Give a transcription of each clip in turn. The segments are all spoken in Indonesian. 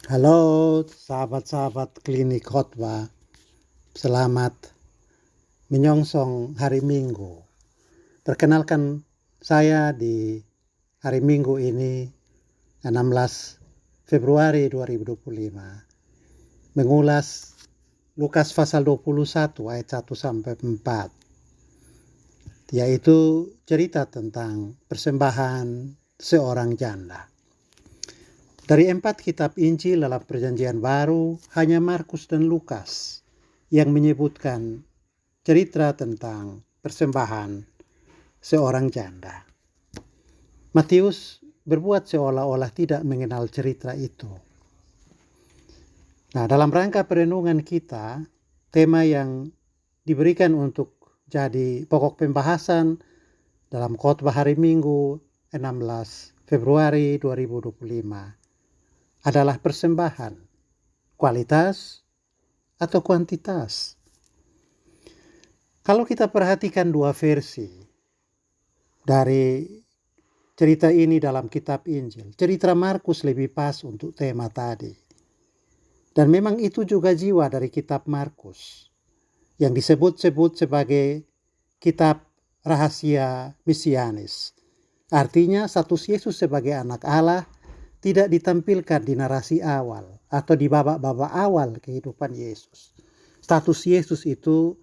Halo sahabat-sahabat klinik khotbah, selamat menyongsong hari Minggu. Perkenalkan saya di hari Minggu ini 16 Februari 2025 mengulas Lukas pasal 21 ayat 1 sampai 4, yaitu cerita tentang persembahan seorang janda. Dari 4 kitab Injil dalam Perjanjian Baru, hanya Markus dan Lukas yang menyebutkan cerita tentang persembahan seorang janda. Matius berbuat seolah-olah tidak mengenal cerita itu. Nah, dalam rangka perenungan kita, tema yang diberikan untuk jadi pokok pembahasan dalam khotbah hari Minggu 16 Februari 2025 adalah persembahan, kualitas atau kuantitas. Kalau kita perhatikan dua versi dari cerita ini dalam kitab Injil, cerita Markus lebih pas untuk tema tadi. Dan memang itu juga jiwa dari kitab Markus, yang disebut-sebut sebagai kitab rahasia mesianis. Artinya status Yesus sebagai anak Allah tidak ditampilkan di narasi awal atau di babak-babak awal kehidupan Yesus. Status Yesus itu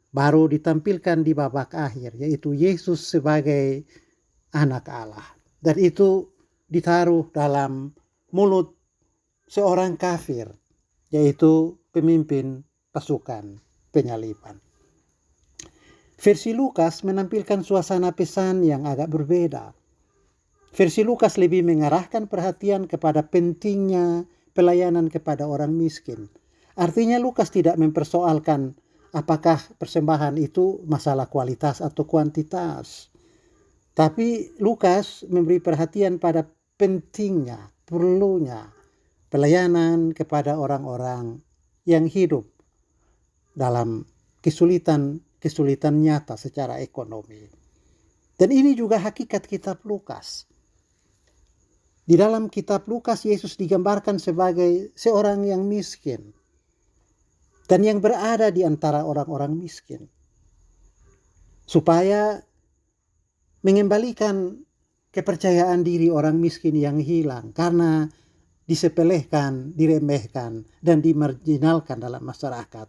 baru ditampilkan di babak akhir, yaitu Yesus sebagai anak Allah. Dan itu ditaruh dalam mulut seorang kafir, yaitu pemimpin pasukan penyaliban. Versi Lukas menampilkan suasana pesan yang agak berbeda. Versi Lukas lebih mengarahkan perhatian kepada pentingnya pelayanan kepada orang miskin. Artinya Lukas tidak mempersoalkan apakah persembahan itu masalah kualitas atau kuantitas. Tapi Lukas memberi perhatian pada pentingnya, perlunya pelayanan kepada orang-orang yang hidup dalam kesulitan nyata secara ekonomi. Dan ini juga hakikat kitab Lukas. Di dalam kitab Lukas, Yesus digambarkan sebagai seorang yang miskin dan yang berada di antara orang-orang miskin, supaya mengembalikan kepercayaan diri orang miskin yang hilang karena disepelekan, diremehkan, dan dimarginalkan dalam masyarakat,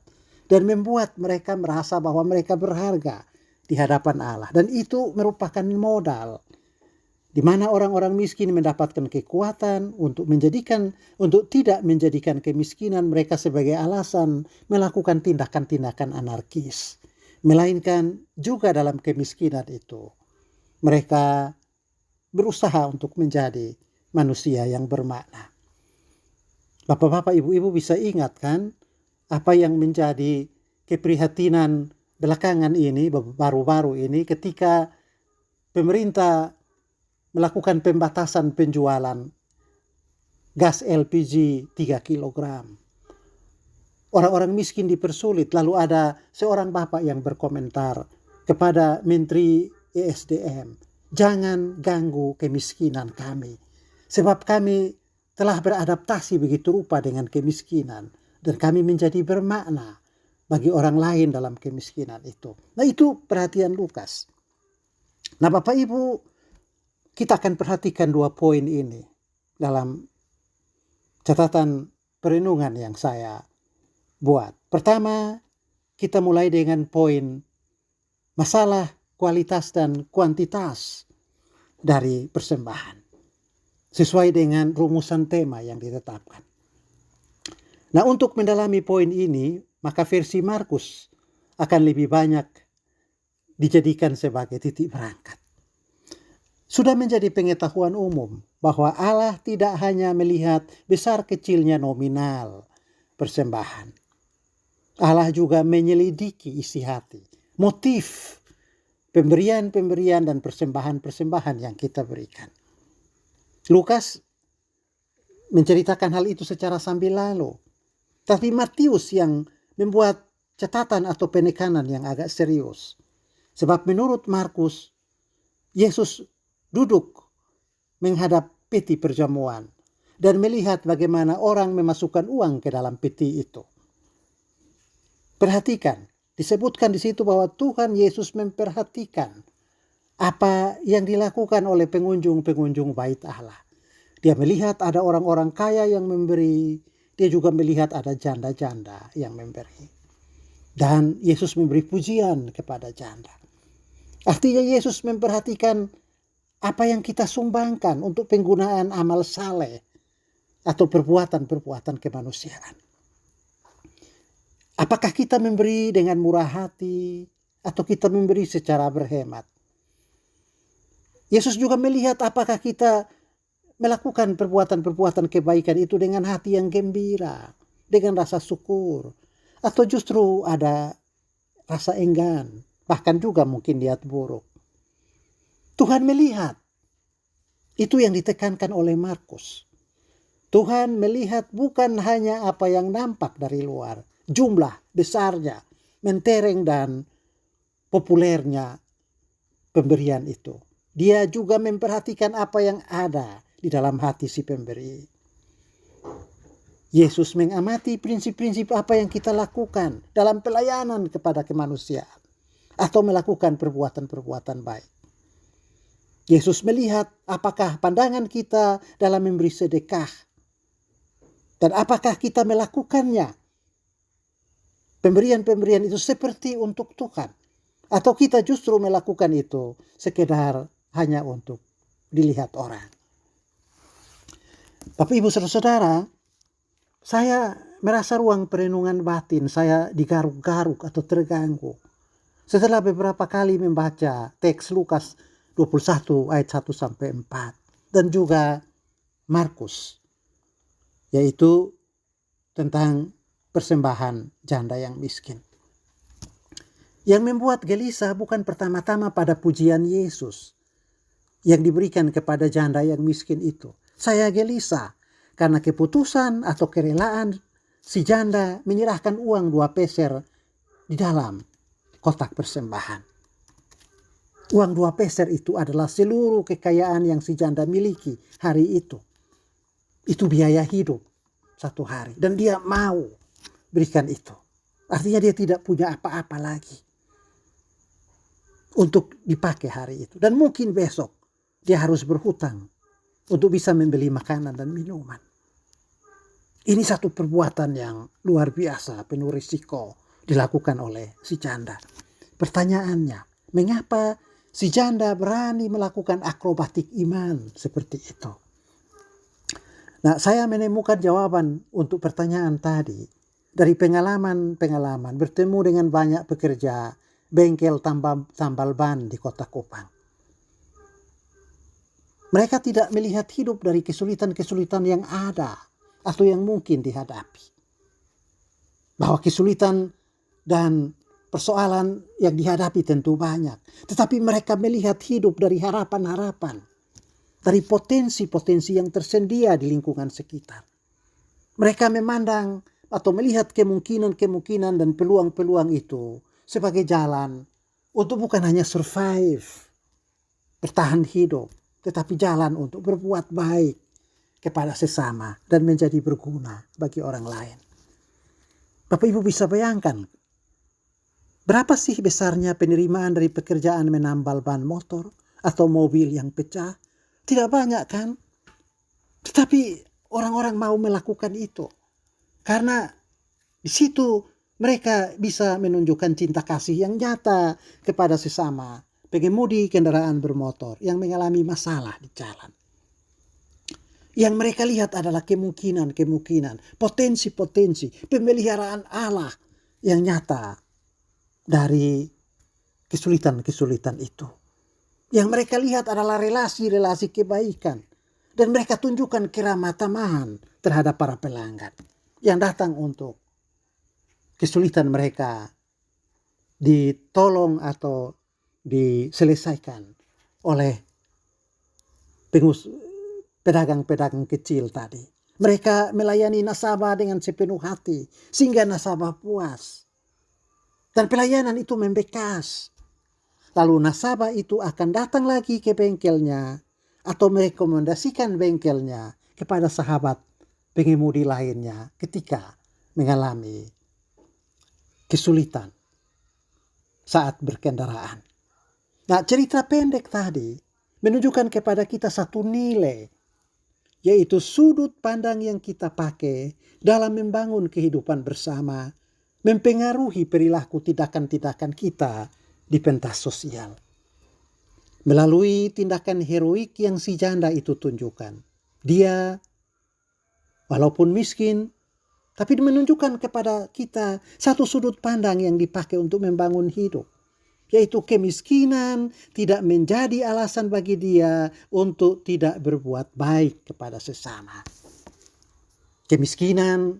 dan membuat mereka merasa bahwa mereka berharga di hadapan Allah. Dan itu merupakan modal di mana orang-orang miskin mendapatkan kekuatan untuk tidak menjadikan kemiskinan mereka sebagai alasan melakukan tindakan-tindakan anarkis, melainkan juga dalam kemiskinan itu mereka berusaha untuk menjadi manusia yang bermakna. Bapak-bapak, ibu-ibu bisa ingat kan apa yang menjadi keprihatinan belakangan ini, baru-baru ini, ketika pemerintah melakukan pembatasan penjualan gas LPG 3 kg. Orang-orang miskin dipersulit. Lalu ada seorang bapak yang berkomentar kepada Menteri ESDM, jangan ganggu kemiskinan kami, sebab kami telah beradaptasi begitu rupa dengan kemiskinan, dan kami menjadi bermakna bagi orang lain dalam kemiskinan itu. Nah, itu perhatian Lukas. Nah, Bapak Ibu, kita akan perhatikan dua poin ini dalam catatan perenungan yang saya buat. Pertama, kita mulai dengan poin masalah kualitas dan kuantitas dari persembahan, sesuai dengan rumusan tema yang ditetapkan. Nah, untuk mendalami poin ini, maka versi Markus akan lebih banyak dijadikan sebagai titik berangkat. Sudah menjadi pengetahuan umum bahwa Allah tidak hanya melihat besar kecilnya nominal persembahan. Allah juga menyelidiki isi hati, motif pemberian-pemberian dan persembahan-persembahan yang kita berikan. Lukas menceritakan hal itu secara sambil lalu. Tapi Matius yang membuat catatan atau penekanan yang agak serius. Sebab menurut Markus, Yesus duduk menghadap peti perjamuan dan melihat bagaimana orang memasukkan uang ke dalam peti itu. Perhatikan, disebutkan di situ bahwa Tuhan Yesus memperhatikan apa yang dilakukan oleh pengunjung-pengunjung bait Allah. Dia melihat ada orang-orang kaya yang memberi, dia juga melihat ada janda-janda yang memberi. Dan Yesus memberi pujian kepada janda. Artinya Yesus memperhatikan apa yang kita sumbangkan untuk penggunaan amal saleh atau perbuatan-perbuatan kemanusiaan. Apakah kita memberi dengan murah hati atau kita memberi secara berhemat? Yesus juga melihat apakah kita melakukan perbuatan-perbuatan kebaikan itu dengan hati yang gembira, dengan rasa syukur, atau justru ada rasa enggan, bahkan juga mungkin niat buruk. Tuhan melihat. Itu yang ditekankan oleh Markus. Tuhan melihat bukan hanya apa yang nampak dari luar, jumlah besarnya, mentereng dan populernya pemberian itu. Dia juga memperhatikan apa yang ada di dalam hati si pemberi. Yesus mengamati prinsip-prinsip apa yang kita lakukan dalam pelayanan kepada kemanusiaan atau melakukan perbuatan-perbuatan baik. Yesus melihat apakah pandangan kita dalam memberi sedekah dan apakah kita melakukannya. Pemberian-pemberian itu seperti untuk Tuhan atau kita justru melakukan itu sekedar hanya untuk dilihat orang. Bapak Ibu Saudara-saudara, saya merasa ruang perenungan batin saya digaruk-garuk atau terganggu setelah beberapa kali membaca teks Lukas 21 ayat 1 sampai 4 dan juga Markus, yaitu tentang persembahan janda yang miskin. Yang membuat gelisah bukan pertama-tama pada pujian Yesus yang diberikan kepada janda yang miskin itu. Saya gelisah karena keputusan atau kerelaan si janda menyerahkan uang 2 peser di dalam kotak persembahan. Uang 2 peser itu adalah seluruh kekayaan yang si janda miliki hari itu. Itu biaya hidup 1 hari. Dan dia mau berikan itu. Artinya dia tidak punya apa-apa lagi untuk dipakai hari itu. Dan mungkin besok dia harus berhutang untuk bisa membeli makanan dan minuman. Ini satu perbuatan yang luar biasa, penuh risiko dilakukan oleh si janda. Pertanyaannya, mengapa si janda berani melakukan akrobatik iman seperti itu? Nah, saya menemukan jawaban untuk pertanyaan tadi dari pengalaman bertemu dengan banyak pekerja bengkel tambal ban di Kota Kupang. Mereka tidak melihat hidup dari kesulitan-kesulitan yang ada atau yang mungkin dihadapi. Bahwa kesulitan dan persoalan yang dihadapi tentu banyak. Tetapi mereka melihat hidup dari harapan-harapan. Dari potensi-potensi yang tersedia di lingkungan sekitar. Mereka memandang atau melihat kemungkinan-kemungkinan dan peluang-peluang itu sebagai jalan untuk bukan hanya survive, bertahan hidup, tetapi jalan untuk berbuat baik kepada sesama dan menjadi berguna bagi orang lain. Bapak Ibu bisa bayangkan, berapa sih besarnya penerimaan dari pekerjaan menambal ban motor atau mobil yang pecah? Tidak banyak kan? Tetapi orang-orang mau melakukan itu. Karena di situ mereka bisa menunjukkan cinta kasih yang nyata kepada sesama pengemudi kendaraan bermotor yang mengalami masalah di jalan. Yang mereka lihat adalah kemungkinan, potensi-potensi, pemeliharaan Allah yang nyata dari kesulitan-kesulitan itu. Yang mereka lihat adalah relasi-relasi kebaikan. Dan mereka tunjukkan keramah tamahan terhadap para pelanggan yang datang untuk kesulitan mereka ditolong atau diselesaikan oleh pedagang-pedagang kecil tadi. Mereka melayani nasabah dengan sepenuh hati sehingga nasabah puas. Dan pelayanan itu membekas. Lalu nasabah itu akan datang lagi ke bengkelnya atau merekomendasikan bengkelnya kepada sahabat pengemudi lainnya ketika mengalami kesulitan saat berkendaraan. Nah, cerita pendek tadi menunjukkan kepada kita satu nilai, yaitu sudut pandang yang kita pakai dalam membangun kehidupan bersama mempengaruhi perilaku tindakan-tindakan kita di pentas sosial. Melalui tindakan heroik yang si janda itu tunjukkan, dia walaupun miskin, tapi menunjukkan kepada kita satu sudut pandang yang dipakai untuk membangun hidup, yaitu kemiskinan tidak menjadi alasan bagi dia untuk tidak berbuat baik kepada sesama. Kemiskinan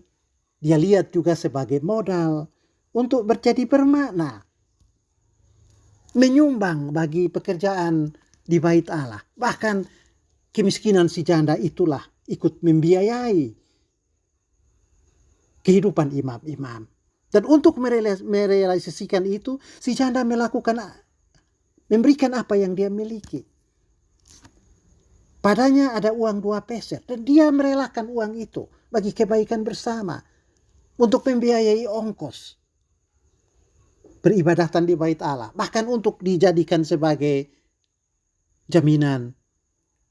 dia lihat juga sebagai modal untuk menjadi bermakna, menyumbang bagi pekerjaan di bait Allah. Bahkan kemiskinan si janda itulah ikut membiayai kehidupan imam-imam. Dan untuk merealisasikan itu, si janda memberikan apa yang dia miliki. Padanya ada uang 2 peser dan dia merelakan uang itu bagi kebaikan bersama untuk membiayai ongkos beribadatan di bait Allah, bahkan untuk dijadikan sebagai jaminan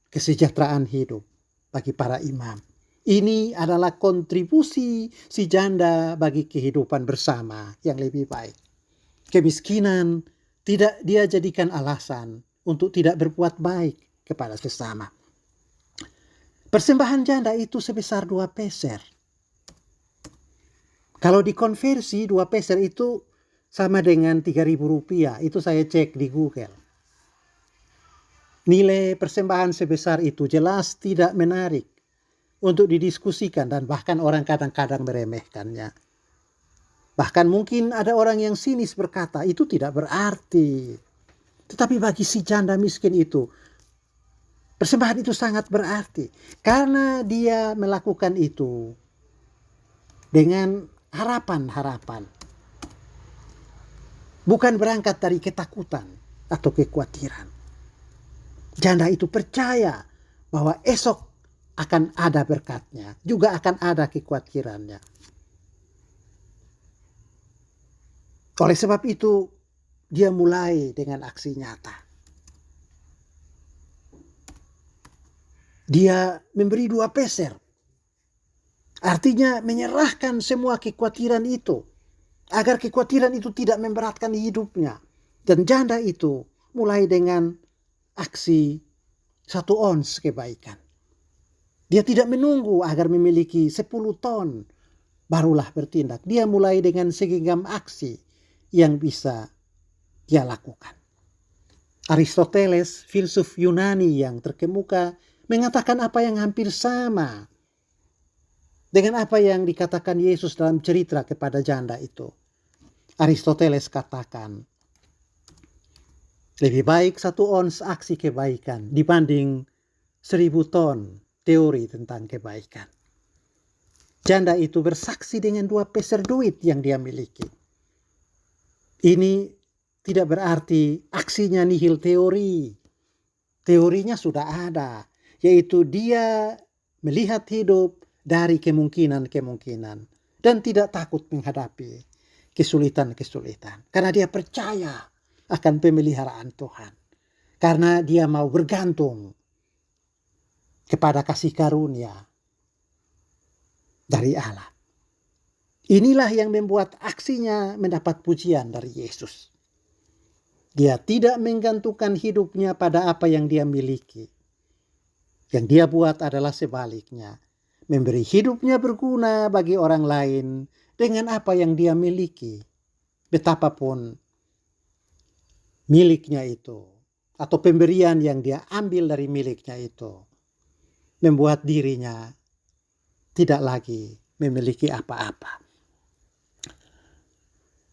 kesejahteraan hidup bagi para imam. Ini adalah kontribusi si janda bagi kehidupan bersama yang lebih baik. Kemiskinan tidak dia jadikan alasan untuk tidak berbuat baik kepada sesama. Persembahan janda itu sebesar 2 peser. Kalau dikonversi 2 peser itu sama dengan 3.000 rupiah. Itu saya cek di Google. Nilai persembahan sebesar itu jelas tidak menarik untuk didiskusikan dan bahkan orang kadang-kadang meremehkannya. Bahkan mungkin ada orang yang sinis berkata itu tidak berarti. Tetapi bagi si janda miskin itu, persembahan itu sangat berarti. Karena dia melakukan itu dengan harapan-harapan. Bukan berangkat dari ketakutan atau kekhawatiran. Janda itu percaya bahwa esok akan ada berkatnya, juga akan ada kekhawatirannya. Oleh sebab itu, dia mulai dengan aksi nyata. Dia memberi 2 peser. Artinya menyerahkan semua kekhawatiran itu, agar kekhawatiran itu tidak memberatkan hidupnya. Dan janda itu mulai dengan aksi 1 ons kebaikan. Dia tidak menunggu agar memiliki 10 ton barulah bertindak. Dia mulai dengan segenggam aksi yang bisa dia lakukan. Aristoteles, filsuf Yunani yang terkemuka, mengatakan apa yang hampir sama dengan apa yang dikatakan Yesus dalam cerita kepada janda itu. Aristoteles katakan, lebih baik 1 ons aksi kebaikan dibanding 1000 ton teori tentang kebaikan. Janda itu bersaksi dengan 2 peser duit yang dia miliki. Ini tidak berarti aksinya nihil teori. Teorinya sudah ada, yaitu dia melihat hidup dari kemungkinan-kemungkinan dan tidak takut menghadapi kesulitan-kesulitan. Karena dia percaya akan pemeliharaan Tuhan. Karena dia mau bergantung kepada kasih karunia dari Allah. Inilah yang membuat aksinya mendapat pujian dari Yesus. Dia tidak menggantungkan hidupnya pada apa yang dia miliki. Yang dia buat adalah sebaliknya. Memberi hidupnya berguna bagi orang lain dengan apa yang dia miliki. Betapapun miliknya itu, atau pemberian yang dia ambil dari miliknya itu, membuat dirinya tidak lagi memiliki apa-apa.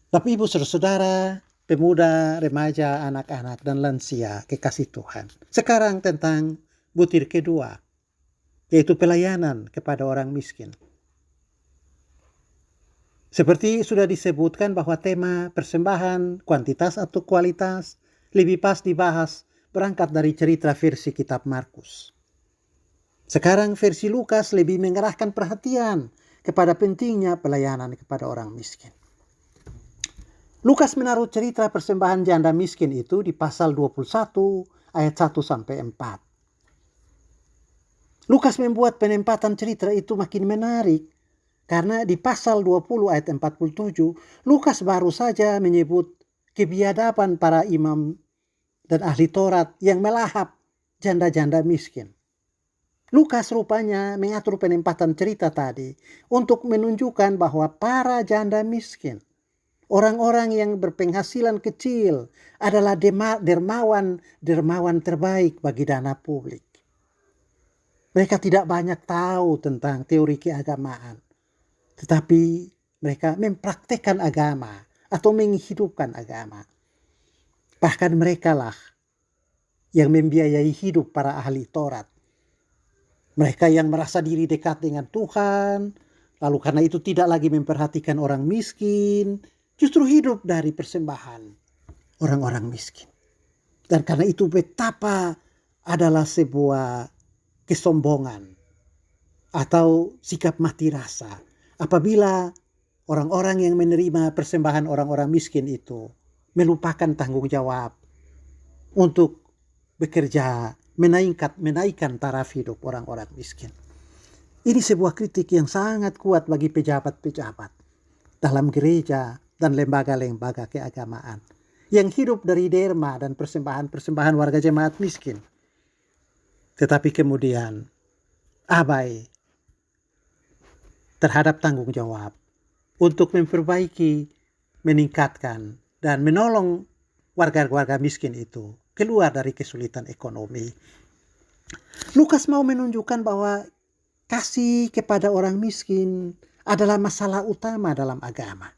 Bapak Ibu Saudara-saudara, pemuda, remaja, anak-anak, dan lansia kekasih Tuhan. Sekarang tentang butir kedua, yaitu pelayanan kepada orang miskin. Seperti sudah disebutkan bahwa tema persembahan, kuantitas atau kualitas, lebih pas dibahas berangkat dari cerita versi kitab Markus. Sekarang versi Lukas lebih mengerahkan perhatian kepada pentingnya pelayanan kepada orang miskin. Lukas menaruh cerita persembahan janda miskin itu di pasal 21 ayat 1 sampai 4. Lukas membuat penempatan cerita itu makin menarik karena di pasal 20 ayat 47 Lukas baru saja menyebut kebiadaban para imam dan ahli Taurat yang melahap janda-janda miskin. Lukas rupanya mengatur penempatan cerita tadi untuk menunjukkan bahwa para janda miskin, orang-orang yang berpenghasilan kecil adalah dermawan terbaik bagi dana publik. Mereka tidak banyak tahu tentang teori keagamaan, tetapi mereka mempraktekkan agama atau menghidupkan agama. Bahkan mereka lah yang membiayai hidup para ahli Taurat. Mereka yang merasa diri dekat dengan Tuhan, lalu karena itu tidak lagi memperhatikan orang miskin, justru hidup dari persembahan orang-orang miskin. Dan karena itu betapa adalah sebuah kesombongan atau sikap mati rasa apabila orang-orang yang menerima persembahan orang-orang miskin itu melupakan tanggung jawab untuk bekerja menaikkan taraf hidup orang-orang miskin. Ini sebuah kritik yang sangat kuat bagi pejabat-pejabat dalam gereja dan lembaga-lembaga keagamaan yang hidup dari derma dan persembahan warga jemaat miskin. Tetapi kemudian abai terhadap tanggung jawab untuk memperbaiki, meningkatkan, dan menolong warga-warga miskin itu keluar dari kesulitan ekonomi. Lukas mau menunjukkan bahwa kasih kepada orang miskin adalah masalah utama dalam agama.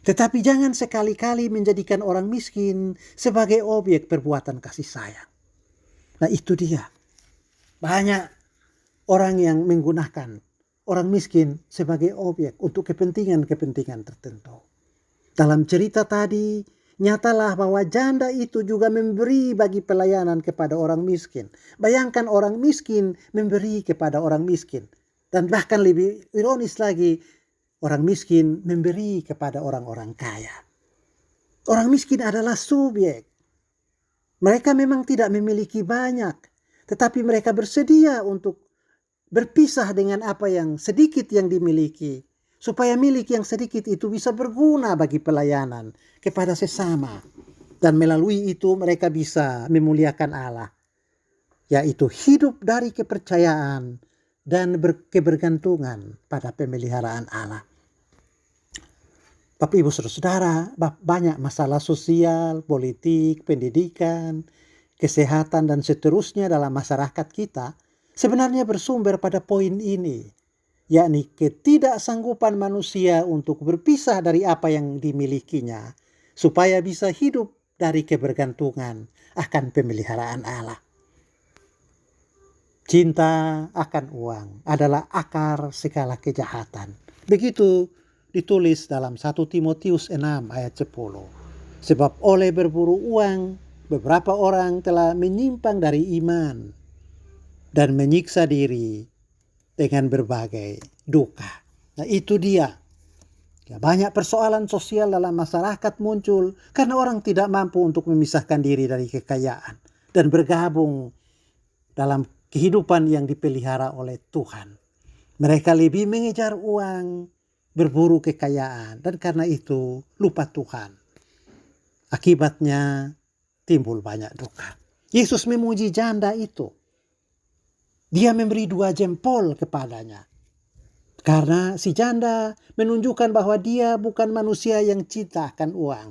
Tetapi jangan sekali-kali menjadikan orang miskin sebagai objek perbuatan kasih sayang. Nah itu dia. Banyak orang yang menggunakan orang miskin sebagai objek untuk kepentingan-kepentingan tertentu. Dalam cerita tadi, nyatalah bahwa janda itu juga memberi bagi pelayanan kepada orang miskin. Bayangkan orang miskin memberi kepada orang miskin. Dan bahkan lebih ironis lagi, orang miskin memberi kepada orang-orang kaya. Orang miskin adalah subjek. Mereka memang tidak memiliki banyak, tetapi mereka bersedia untuk berpisah dengan apa yang sedikit yang dimiliki, supaya milik yang sedikit itu bisa berguna bagi pelayanan kepada sesama. Dan melalui itu mereka bisa memuliakan Allah, yaitu hidup dari kepercayaan dan kebergantungan pada pemeliharaan Allah. Bapak Ibu Saudara, banyak masalah sosial, politik, pendidikan, kesehatan dan seterusnya dalam masyarakat kita sebenarnya bersumber pada poin ini, yakni ketidaksanggupan manusia untuk berpisah dari apa yang dimilikinya supaya bisa hidup dari kebergantungan akan pemeliharaan Allah. Cinta akan uang adalah akar segala kejahatan. Begitu ditulis dalam 1 Timotius 6 ayat 10. Sebab oleh berburu uang, beberapa orang telah menyimpang dari iman dan menyiksa diri dengan berbagai duka. Nah itu dia. Ya, banyak persoalan sosial dalam masyarakat muncul karena orang tidak mampu untuk memisahkan diri dari kekayaan dan bergabung dalam kehidupan yang dipelihara oleh Tuhan. Mereka lebih mengejar uang, berburu kekayaan, dan karena itu lupa Tuhan. Akibatnya timbul banyak duka. Yesus memuji janda itu. Dia memberi 2 jempol kepadanya. Karena si janda menunjukkan bahwa dia bukan manusia yang cinta akan uang.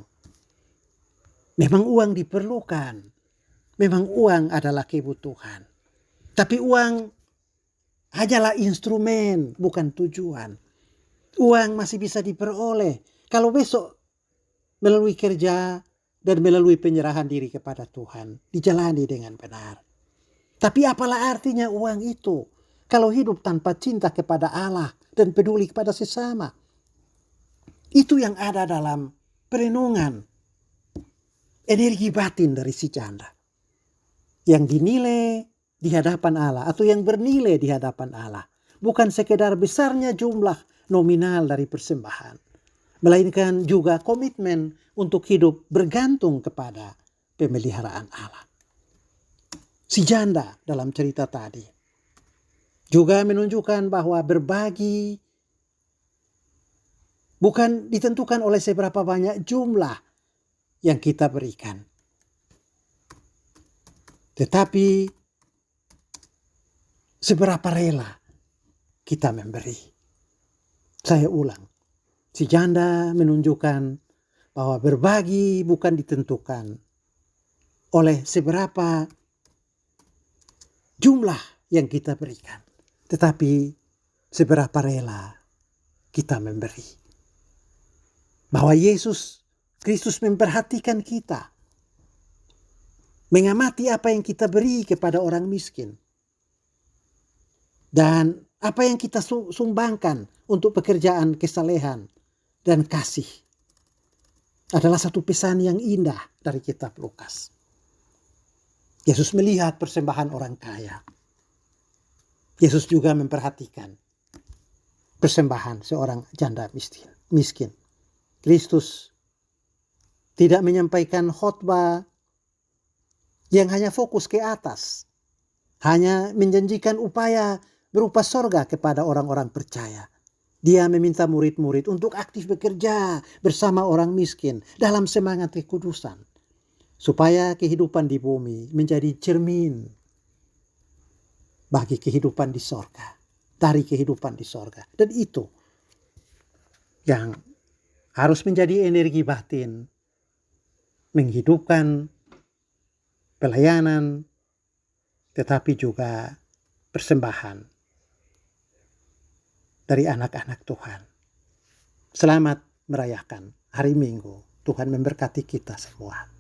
Memang uang diperlukan. Memang uang adalah kebutuhan. Tapi uang hanyalah instrumen, bukan tujuan. Uang masih bisa diperoleh kalau besok melalui kerja dan melalui penyerahan diri kepada Tuhan dijalani dengan benar. Tapi apalah artinya uang itu kalau hidup tanpa cinta kepada Allah dan peduli kepada sesama? Itu yang ada dalam perenungan energi batin dari si janda, yang dinilai di hadapan Allah atau yang bernilai di hadapan Allah. Bukan sekedar besarnya jumlah nominal dari persembahan, melainkan juga komitmen untuk hidup bergantung kepada pemeliharaan Allah. Si janda dalam cerita tadi juga menunjukkan bahwa berbagi bukan ditentukan oleh seberapa banyak jumlah yang kita berikan, tetapi seberapa rela kita memberi. Saya ulang, si janda menunjukkan bahwa berbagi bukan ditentukan oleh seberapa jumlah yang kita berikan, tetapi seberapa rela kita memberi. Bahwa Yesus Kristus memperhatikan kita, mengamati apa yang kita beri kepada orang miskin, dan apa yang kita sumbangkan untuk pekerjaan kesalehan dan kasih adalah satu pesan yang indah dari kitab Lukas. Yesus melihat persembahan orang kaya. Yesus juga memperhatikan persembahan seorang janda miskin. Kristus tidak menyampaikan khotbah yang hanya fokus ke atas, hanya menjanjikan upaya berupa sorga kepada orang-orang percaya. Dia meminta murid-murid untuk aktif bekerja bersama orang miskin dalam semangat kekudusan, supaya kehidupan di bumi menjadi cermin bagi kehidupan di sorga, dari kehidupan di sorga. Dan itu yang harus menjadi energi batin, menghidupkan pelayanan, tetapi juga persembahan dari anak-anak Tuhan. Selamat merayakan hari Minggu. Tuhan memberkati kita semua.